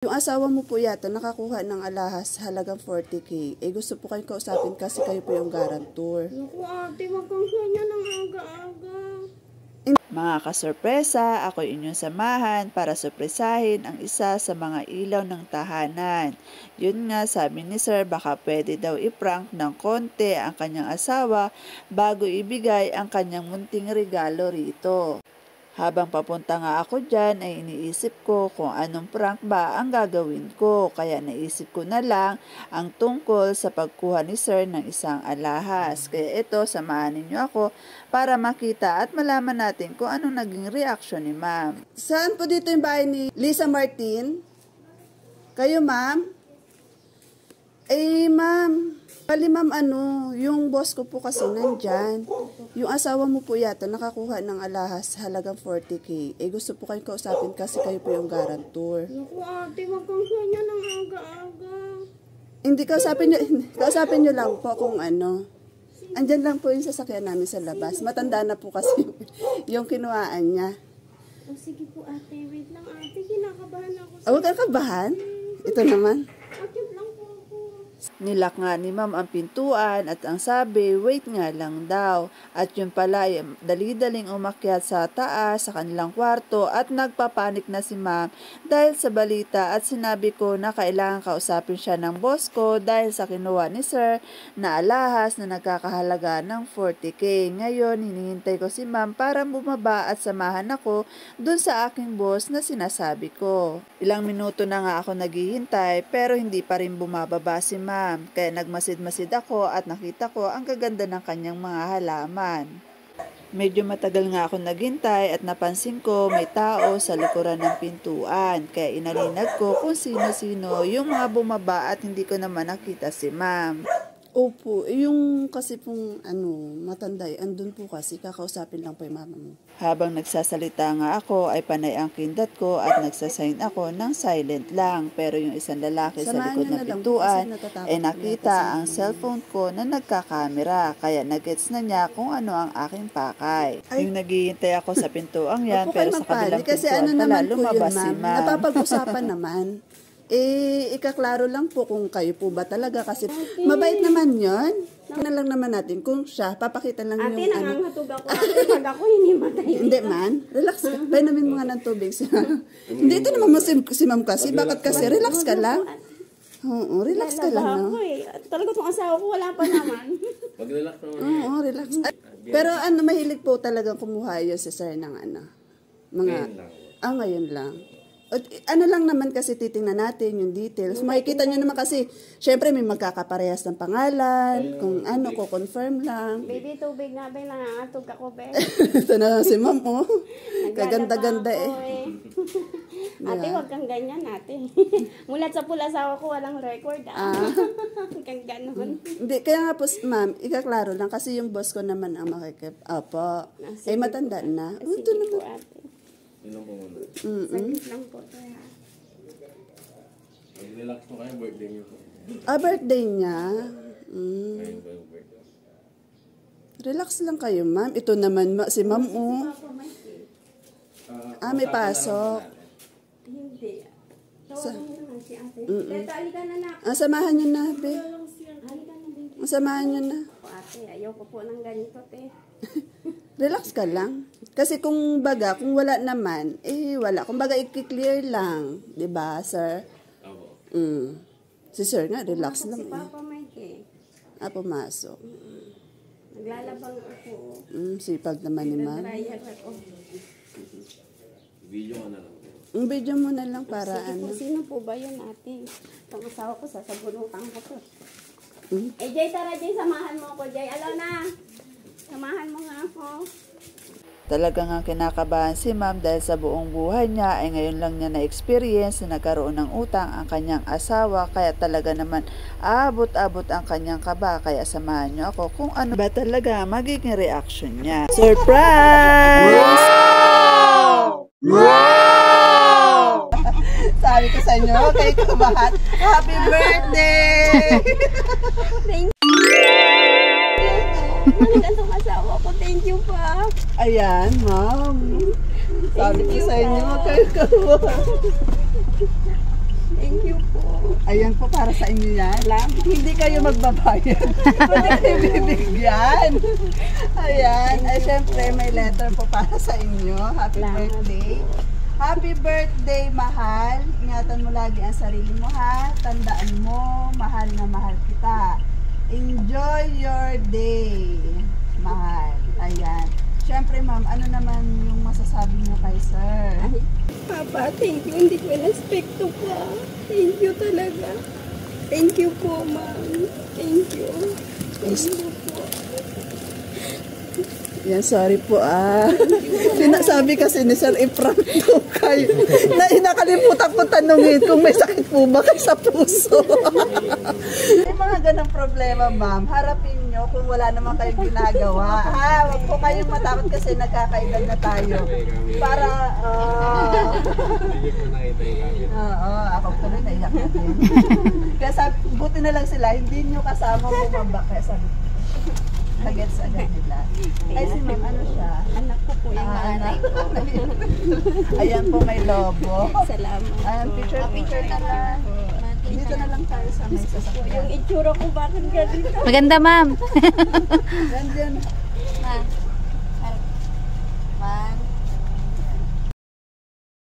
Yung asawa mo po yata nakakuha ng alahas halagang 40K. Gusto po kayong kausapin kasi kayo po yung guarantor. Naku ate, wag kang ganyan ng aga-aga. Mga kasorpresa, ako inyong samahan para sorpresahin ang isa sa mga ilaw ng tahanan. Yun nga, sabi ni Sir, baka pwede daw i-prank ng konti ang kanyang asawa bago ibigay ang kanyang munting regalo rito. Habang papunta nga ako dyan ay iniisip ko kung anong prank ba ang gagawin ko. Kaya naisip ko na lang ang tungkol sa pagkuha ni Sir ng isang alahas. Kaya ito, samahan ninyo ako para makita at malaman natin kung anong naging reaction ni Ma'am. Saan po dito yung bahay ni Lisa Martin? Kayo, Ma'am? Ma'am. Bali, Ma'am, yung boss ko po kasi nandyan. Yung asawa mo po yata nakakuha ng alahas halagang 40K. Gusto po kayong kausapin kasi kayo po yung guarantor. Naku ate, wag kang ganyan ng aga-aga. Hindi, kausapin nyo lang po kung ano. Andyan lang po yung sasakyan namin sa labas. Matanda na po kasi yung kinuhaan niya. Oh, sige po ate, wait lang ate, kinakabahan ako. Huwag kang kabahan. Ito naman. Akit lang po ako. Nilak nga ni Ma'am ang pintuan at ang sabi, wait nga lang daw. At yun pala, dali-daling umakyat sa taas sa kanilang kwarto at nagpapanik na si Ma'am dahil sa balita at sinabi ko na kailangan kausapin siya ng boss ko dahil sa kinuha ni Sir na alahas na nagkakahalaga ng 40K. Ngayon, hinihintay ko si Ma'am para bumaba at samahan ako dun sa aking boss na sinasabi ko. Ilang minuto na nga ako naghihintay pero hindi pa rin bumababa si Ma'am. Kaya nagmasid-masid ako at nakita ko ang gaganda ng kanyang mga halaman. Medyo matagal nga ako naghintay at napansin ko may tao sa likuran ng pintuan. Kaya inalinag ko kung sino-sino yung mga bumaba at hindi ko naman nakita si Ma'am. Opo, yung kasi pong matanda, andun po kasi, kakausapin lang po yung mama mo. Habang nagsasalita nga ako ay panay ang kindat ko at nagsasign ako ng silent lang. Pero yung isang lalaki sa likod ng pintuan ay nakita ang cellphone ko na nagkakamera. Kaya nagets na niya kung ano ang aking pakay. Yung naghihintay ako sa pintuang yan pero sa kabilang pintuan pala lumabas si Ma'am. Napapag-usapan naman. Ikaklaro lang po kung kayo po ba talaga kasi mabait naman yon. Na lang naman natin kung siya, papakita lang yung Ate, nangangatog ako. Ate, pag ako hindi matay. Hindi man, relax ka. Painumin mo nga ng tubig siya. Hindi, ito naman si Ma'am kasi. Bakit kasi? Relax ka lang. Oo, relax ka lang. No? Talaga itong asawa ko, wala pa naman. Pag-relax naman. Oo, relax. Pero mahilig po talagang kumuha yun si Sir ng ngayon lang. Lang naman kasi titingnan natin yung details. Makikita nyo naman kasi, syempre may magkakaparehas ng pangalan, kung ko-confirm lang. Baby, tubig nga ba, nangangatog ako, be. Ito na si Ma'am, oh. Kaganda-ganda eh. Ate, wag kang ganyan, ate. Mulat sa pulasawa ko, walang record, kang ganon. Hindi, kaya nga po, Ma'am, ikaklaro lang kasi yung boss ko naman ang makikip. Opo. Matanda na. Sige po, ate. Yun lang po muna. Saglit lang po to, ha. Pag-relax po kayo, birthday niyo po. Birthday niya. Ayun ba yung birthday? Relax lang kayo, Ma'am. Ito naman, si Ma'am, oh. May pasok. Hindi. Tawagan mo naman si ate. Beto, alika na na. Samahan niyo na, be. Alika na, baby. Samahan niyo na. Ate, ayoko po ng ganito, te. Relax ka lang. Kasi kung wala naman, wala. Kung baga, i-clear lang. Diba, sir? Ako. Si sir nga, relax lang. Si Papa Mike, Pumasok. Naglalabang ako. Sipag naman ni Ma'am. Nag-dryer ako. Video ka na lang. Video mo na lang para Sige po, sino po ba yun, ate? Itong asawa ko, sasabunutan ko to. Jay, tara, Jay, samahan mo ako, Jay. Alaw na. Samahan mo nga ako. Talaga nga kinakabahan si Ma'am dahil sa buong buhay niya ay ngayon lang niya na-experience na nagkaroon ng utang ang kanyang asawa. Kaya talaga naman abot-abot ang kanyang kaba. Kaya samahan niyo ako kung ano ba talaga magiging reaction niya. Surprise! Wow! Wow! Sabi ko sa inyo, kayo kabahan. Happy birthday! Thank you. Magandang asawa ko. Thank you pa. Ayan, Ma'am. Sabi ko sa inyo, kayo kabahan. Ayan po, para sa inyo yan. Hindi kayo magbabayad. Hindi kayo bibigyan. Ayan. Ay, syempre, may letter po para sa inyo. Happy birthday. Happy birthday, mahal. Ingatan mo lagi ang sarili mo, ha? Tandaan mo, mahal na mahal kita. Enjoy your day, mahal. Ayan. Syempre, ma'am, ano naman yung masasabi mo kay sir? Papa, thank you. Hindi ko in-expect to ka. Thank you talaga. Thank you po, ma'am. Thank you. Thank you po. Yan, sorry po Sinasabi kasi ni Sir i-prank po kayo. Nakalimutan ko tanungin kung may sakit po ba kayo sa puso. May mga ganang problema, ma'am. Harapin nyo kung wala naman kayong ginagawa. Ha? Huwag po kayong matakot kasi nagkakaedad na tayo. Para, oo, ako po rin naiyak natin. Kaya sabi, buti na lang sila, hindi nyo kasama bumaba. Kaya sabi, nagets agad nila. Ay, si ma'am, ano siya? Anak ko po yung nanay ko. Ayan po, may lobo. Salamat. Ayan, picture na lang. Dito na lang tayo sa may sasakyan. Yung itsura ko bakit ganito? Maganda, ma'am. Nandiyan. Ma.